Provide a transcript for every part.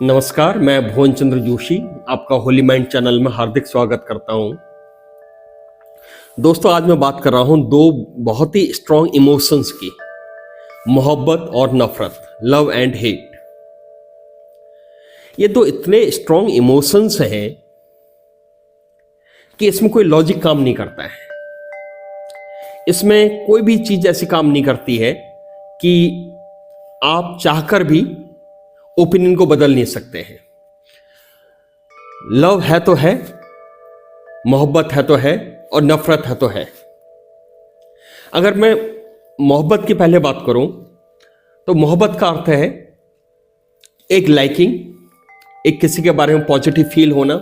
नमस्कार, मैं भुवन चंद्र जोशी आपका होली माइंड चैनल में हार्दिक स्वागत करता हूं। दोस्तों, आज मैं बात कर रहा हूं दो बहुत ही स्ट्रॉन्ग इमोशंस की, मोहब्बत और नफरत, लव एंड हेट। ये दो इतने स्ट्रॉन्ग इमोशंस हैं कि इसमें कोई लॉजिक काम नहीं करता है। इसमें कोई भी चीज ऐसी काम नहीं करती है कि आप चाहकर भी ओपिनियन को बदल नहीं सकते हैं। लव है तो है, मोहब्बत है तो है, और नफरत है तो है। अगर मैं मोहब्बत की पहले बात करूं तो मोहब्बत का अर्थ है एक लाइकिंग, एक किसी के बारे में पॉजिटिव फील होना।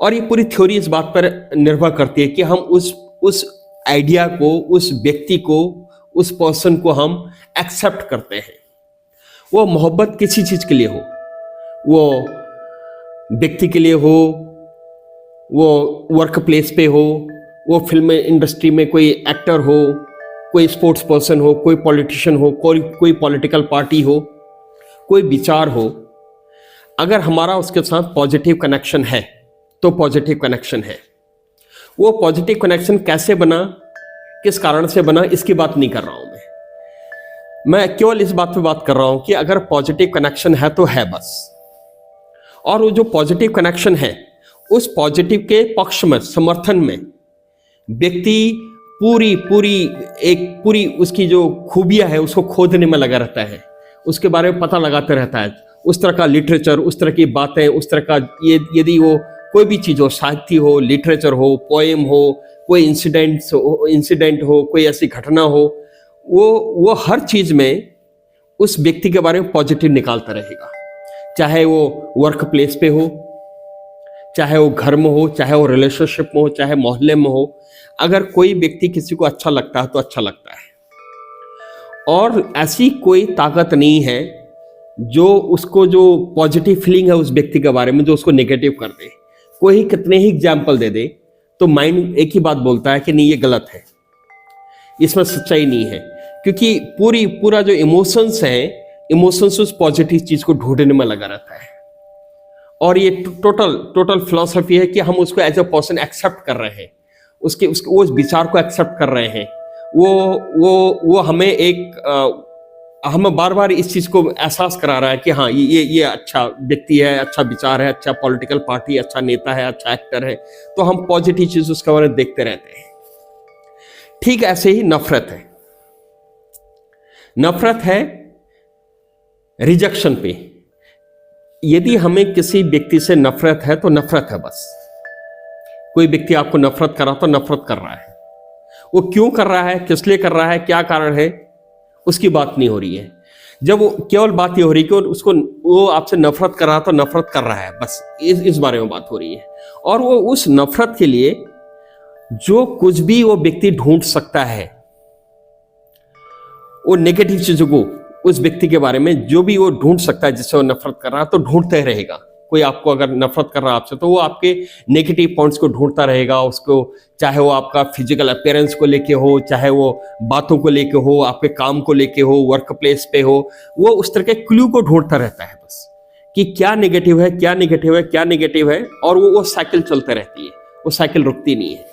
और ये पूरी थ्योरी इस बात पर निर्भर करती है कि हम उस आइडिया को, उस व्यक्ति को, उस पर्सन को हम एक्सेप्ट करते हैं। वो मोहब्बत किसी चीज के लिए हो, वो व्यक्ति के लिए हो, वो वर्क प्लेस पे हो, वो फिल्म इंडस्ट्री में कोई एक्टर हो, कोई स्पोर्ट्स पर्सन हो, कोई पॉलिटिशियन हो, कोई पॉलिटिकल पार्टी हो, कोई विचार हो। अगर हमारा उसके साथ पॉजिटिव कनेक्शन है तो पॉजिटिव कनेक्शन है। वो पॉजिटिव कनेक्शन कैसे बना, किस कारण से बना, इसकी बात नहीं कर रहा हूं मैं केवल इस बात पे बात कर रहा हूं कि अगर पॉजिटिव कनेक्शन है तो है बस। और वो जो पॉजिटिव कनेक्शन है, उस पॉजिटिव के पक्ष में, समर्थन में व्यक्ति पूरी उसकी जो खूबियां है उसको खोदने में लगा रहता है, उसके बारे में पता लगाते रहता है। उस तरह का लिटरेचर, उस तरह की बातें, उस तरह का यदि वो कोई भी चीज हो, साहित्य हो, लिटरेचर हो, पोएम हो, कोई इंसिडेंट हो, कोई ऐसी घटना हो, वो हर चीज में उस व्यक्ति के बारे में पॉजिटिव निकालता रहेगा। चाहे वो वर्क प्लेस पे हो, चाहे वो घर में हो, चाहे वो रिलेशनशिप में हो, चाहे मोहल्ले में हो। अगर कोई व्यक्ति किसी को अच्छा लगता है तो अच्छा लगता है। और ऐसी कोई ताकत नहीं है जो उसको, जो पॉजिटिव फीलिंग है उस व्यक्ति के बारे में, जो उसको नेगेटिव कर दे। कोई कितने ही एग्जाम्पल दे दे तो माइंड एक ही बात बोलता है कि नहीं, ये गलत है, इसमें सच्चाई नहीं है। क्योंकि पूरा जो इमोशंस उस पॉजिटिव चीज को ढूंढने में लगा रहता है। और ये टोटल फिलॉसफी है कि हम उसको एज अ पर्सन एक्सेप्ट कर रहे हैं, उसके वो विचार को एक्सेप्ट कर रहे हैं। वो हमें बार बार इस चीज को एहसास करा रहा है कि हाँ, ये अच्छा व्यक्ति है, अच्छा विचार है, अच्छा पॉलिटिकल पार्टी, अच्छा नेता है, अच्छा एक्टर है, तो हम पॉजिटिव चीज उसके बारे में देखते रहते हैं। ठीक ऐसे ही नफरत है। नफरत है रिजेक्शन पे। यदि हमें किसी व्यक्ति से नफरत है तो नफरत है बस। कोई व्यक्ति आपको नफरत कर रहा तो नफरत कर रहा है। वो क्यों कर रहा है, किस लिए कर रहा है, क्या कारण है, उसकी बात नहीं हो रही है। जब वो केवल बात ये हो रही है कि वो आपसे नफरत कर रहा तो नफरत कर रहा है बस, इस बारे में बात हो रही है। और वो उस नफरत के लिए जो कुछ भी वो व्यक्ति ढूंढ सकता है, वो नेगेटिव चीजों को उस व्यक्ति के बारे में जो भी वो ढूंढ सकता है जिससे वो नफरत कर रहा है, तो ढूंढता ही रहेगा। कोई आपको अगर नफरत कर रहा है आपसे, तो वो आपके नेगेटिव पॉइंट्स को ढूंढता रहेगा। उसको, चाहे वो आपका फिजिकल अपीयरेंस को लेके हो, चाहे वो बातों को लेके हो, आपके काम को लेके हो, वर्क प्लेस पे हो, वो उस तरह के क्लू को ढूंढता रहता है बस, कि क्या नेगेटिव है, क्या नेगेटिव है, क्या नेगेटिव है। और वो साइकिल चलते रहती है, वो साइकिल रुकती नहीं है।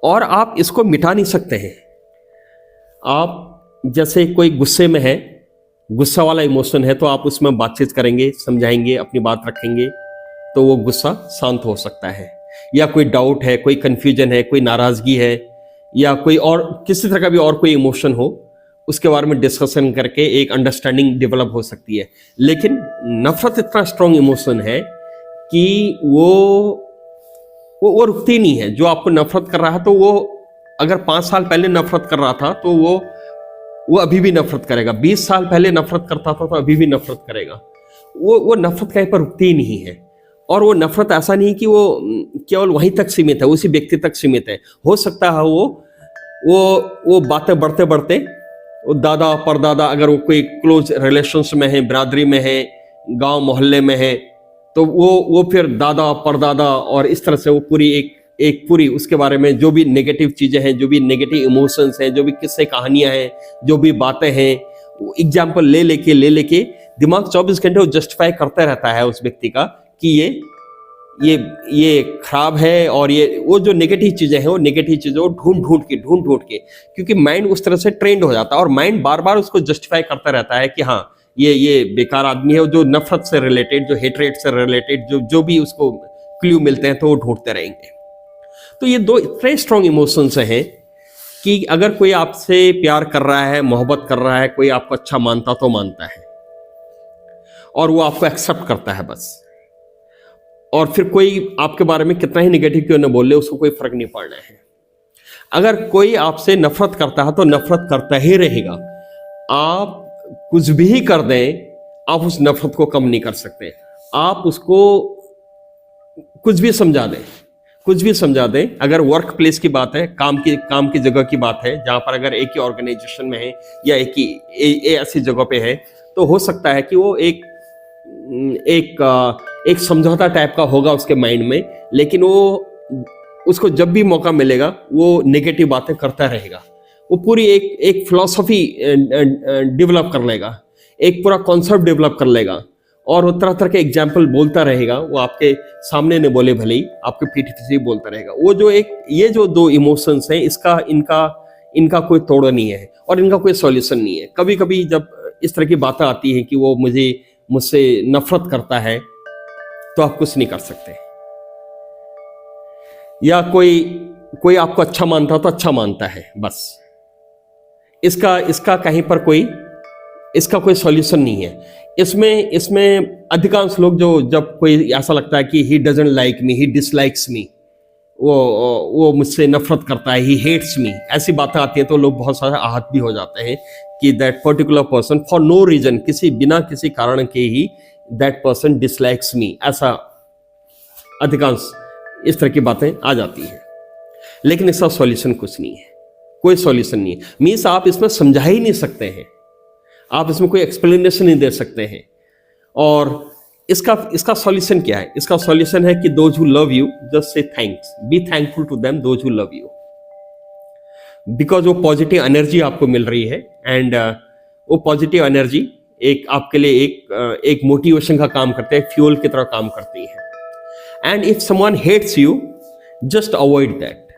और आप इसको मिटा नहीं सकते हैं। आप जैसे कोई गुस्से में है, गुस्सा वाला इमोशन है, तो आप उसमें बातचीत करेंगे, समझाएंगे, अपनी बात रखेंगे, तो वो गुस्सा शांत हो सकता है। या कोई डाउट है, कोई कंफ्यूजन है, कोई नाराजगी है, या कोई और किसी तरह का भी और कोई इमोशन हो, उसके बारे में डिस्कशन करके एक अंडरस्टैंडिंग डेवलप हो सकती है। लेकिन नफरत इतना स्ट्रॉन्ग इमोशन है कि वो रुकती नहीं है। जो आपको नफरत कर रहा है, तो वो अगर 5 साल पहले नफरत कर रहा था तो वो अभी भी नफरत करेगा। 20 साल पहले नफरत करता था तो अभी भी नफरत करेगा। वो नफरत कहीं पर रुकती ही नहीं है। और वो नफरत ऐसा नहीं कि वो केवल वहीं तक सीमित है, उसी व्यक्ति तक सीमित है। हो सकता है वो बातें बढ़ते बढ़ते वो दादा परदादा, अगर वो कोई क्लोज रिलेशंस में है, बिरादरी में है, गांव मोहल्ले में है, तो वो फिर दादा परदादा और इस तरह से वो पूरी उसके बारे में जो भी नेगेटिव चीजें हैं, जो भी नेगेटिव इमोशंस हैं, जो भी किस्से कहानियां हैं, जो भी बातें हैं, एग्जाम्पल ले लेके दिमाग 24 घंटे वो जस्टिफाई करता रहता है उस व्यक्ति का कि ये खराब है, और ये वो जो नेगेटिव चीजें हैं वो नेगेटिव चीजें वो ढूंढ ढूंढ के, क्योंकि माइंड उस तरह से ट्रेंड हो जाता है और माइंड बार बार उसको जस्टिफाई करता रहता है कि हाँ ये बेकार आदमी है, जो नफरत से रिलेटेड, जो हेटरेट से रिलेटेड जो भी उसको क्ल्यू मिलते हैं तो वो ढूंढते रहेंगे। तो ये दो इतने स्ट्रॉन्ग इमोशंस हैं कि अगर कोई आपसे प्यार कर रहा है, मोहब्बत कर रहा है, कोई आपको अच्छा मानता तो मानता है और वो आपको एक्सेप्ट करता है बस, और फिर कोई आपके बारे में कितना ही निगेटिव क्यों न बोल ले उसको कोई फर्क नहीं पड़ना है। अगर कोई आपसे नफरत करता है तो नफरत करता ही रहेगा, आप कुछ भी कर दें आप उस नफरत को कम नहीं कर सकते। आप उसको कुछ भी समझा दें, अगर वर्क प्लेस की बात है, काम की जगह की बात है, जहां पर अगर एक ही ऑर्गेनाइजेशन में है या एक ऐसी जगह पे है, तो हो सकता है कि वो एक समझौता टाइप का होगा उसके माइंड में, लेकिन वो उसको जब भी मौका मिलेगा वो नेगेटिव बातें करता रहेगा। वो पूरी एक फिलॉसफी डेवलप कर लेगा, एक पूरा कॉन्सेप्ट डेवलप कर लेगा, और वो तरह तरह के एग्जाम्पल बोलता रहेगा। वो आपके सामने ने बोले भले ही, आपके पीठ पीछे ही बोलता रहेगा। वो जो ये जो दो इमोशंस हैं, इनका कोई तोड़ नहीं है और इनका कोई सॉल्यूशन नहीं है। कभी कभी जब इस तरह की बातें आती हैं कि वो मुझसे नफरत करता है, तो आप कुछ नहीं कर सकते। या कोई आपको अच्छा मानता तो अच्छा मानता है बस, इसका कहीं पर इसका कोई सॉल्यूशन नहीं है। इसमें अधिकांश लोग जब कोई ऐसा लगता है कि he doesn't like me, he dislikes me, वो मुझसे नफरत करता है, ही हेट्स मी, ऐसी बातें आती हैं तो लोग बहुत सारे आहत भी हो जाते हैं कि that particular person for no reason, बिना किसी कारण के ही दैट पर्सन डिसलाइक्स मी, ऐसा अधिकांश इस तरह की बातें आ जाती हैं। लेकिन इसका सॉल्यूशन कुछ नहीं है, कोई सॉल्यूशन नहीं है। मीन्स आप इसमें समझा ही नहीं सकते हैं, आप इसमें कोई एक्सप्लेनेशन नहीं दे सकते हैं। और इसका सॉल्यूशन क्या है? इसका सॉल्यूशन है कि those who love you just say thanks, be thankful to them those who love you, because वो पॉजिटिव एनर्जी आपको मिल रही है, एंड वो पॉजिटिव एनर्जी आपके लिए एक मोटिवेशन का काम करते हैं, फ्यूल की तरह काम करती है। And if someone hates you, just avoid that,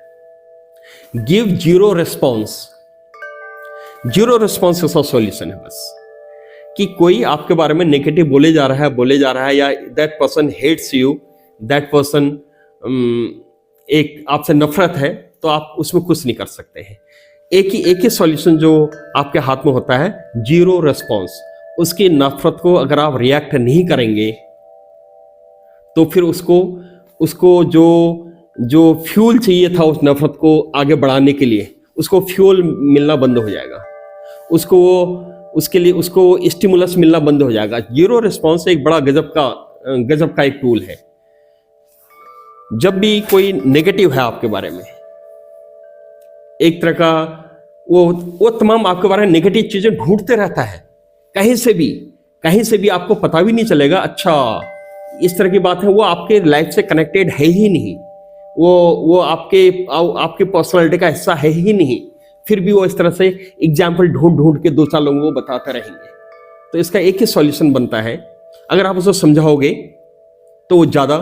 give zero response इसका सॉल्यूशन है बस। कि कोई आपके बारे में नेगेटिव बोले जा रहा है, या that person hates you, that person एक आपसे नफरत है, तो आप उसमें कुछ नहीं कर सकते हैं। एक ही सॉल्यूशन जो आपके हाथ में होता है, जीरो रिस्पॉन्स। उसकी नफरत को अगर आप रिएक्ट नहीं करेंगे तो फिर उसको जो फ्यूल चाहिए था उस नफरत को आगे बढ़ाने के लिए, उसको फ्यूल मिलना बंद हो जाएगा, उसको स्टिमुलस मिलना बंद हो जाएगा। जीरो रिस्पॉन्स एक बड़ा गजब का एक टूल है। जब भी कोई नेगेटिव है आपके बारे में, एक तरह का वो तमाम आपके बारे में नेगेटिव चीजें ढूंढते रहता है, कहीं से भी आपको पता भी नहीं चलेगा, अच्छा इस तरह की बात है, वो आपके लाइफ से कनेक्टेड है ही नहीं, वो आपके पर्सनालिटी का हिस्सा है ही नहीं, फिर भी वो इस तरह से एग्जाम्पल ढूंढ के 2-4 लोगों को बताते रहेंगे। तो इसका एक ही सॉल्यूशन बनता है, अगर आप उसको समझाओगे तो वो ज़्यादा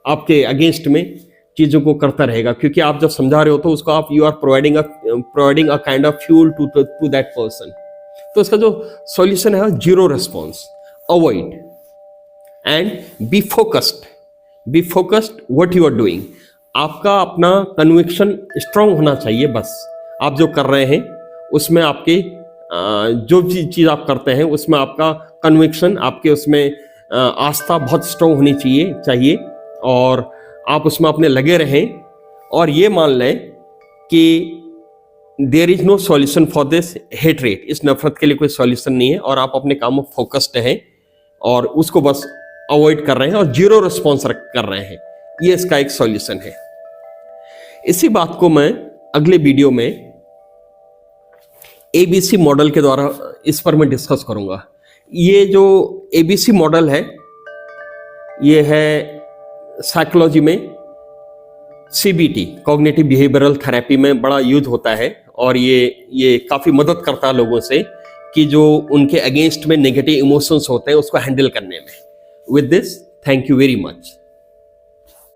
आपके अगेंस्ट में चीज़ों को करता रहेगा, क्योंकि आप जब समझा रहे हो तो उसको आप you are providing a kind of fuel to that person. तो इसका जो सॉल्यूशन है, zero response, avoid and be focused what you are doing. आपका अपना कन्विक्शन स्ट्रांग होना चाहिए बस। आप जो कर रहे हैं उसमें आपके जो भी चीज़ आप करते हैं उसमें आपका कन्विक्शन, आपके उसमें आस्था बहुत स्ट्रांग होनी चाहिए, और आप उसमें अपने लगे रहें, और ये मान लें कि there is no solution for this hatred, इस नफरत के लिए कोई सॉल्यूशन नहीं है, और आप अपने काम में फोकस्ड हैं और उसको बस अवॉइड कर रहे हैं और जीरो रिस्पॉन्स कर रहे हैं। ये इसका एक सॉल्यूशन है। इसी बात को मैं अगले वीडियो में एबीसी मॉडल के द्वारा इस पर मैं डिस्कस करूंगा। ये जो एबीसी मॉडल है, ये है साइकोलॉजी में सीबीटी, कॉग्निटिव बिहेवियरल थेरेपी में बड़ा यूज होता है, और ये काफ़ी मदद करता है लोगों से कि जो उनके अगेंस्ट में नेगेटिव इमोशंस होते हैं उसको हैंडल करने में। With this, thank you very much.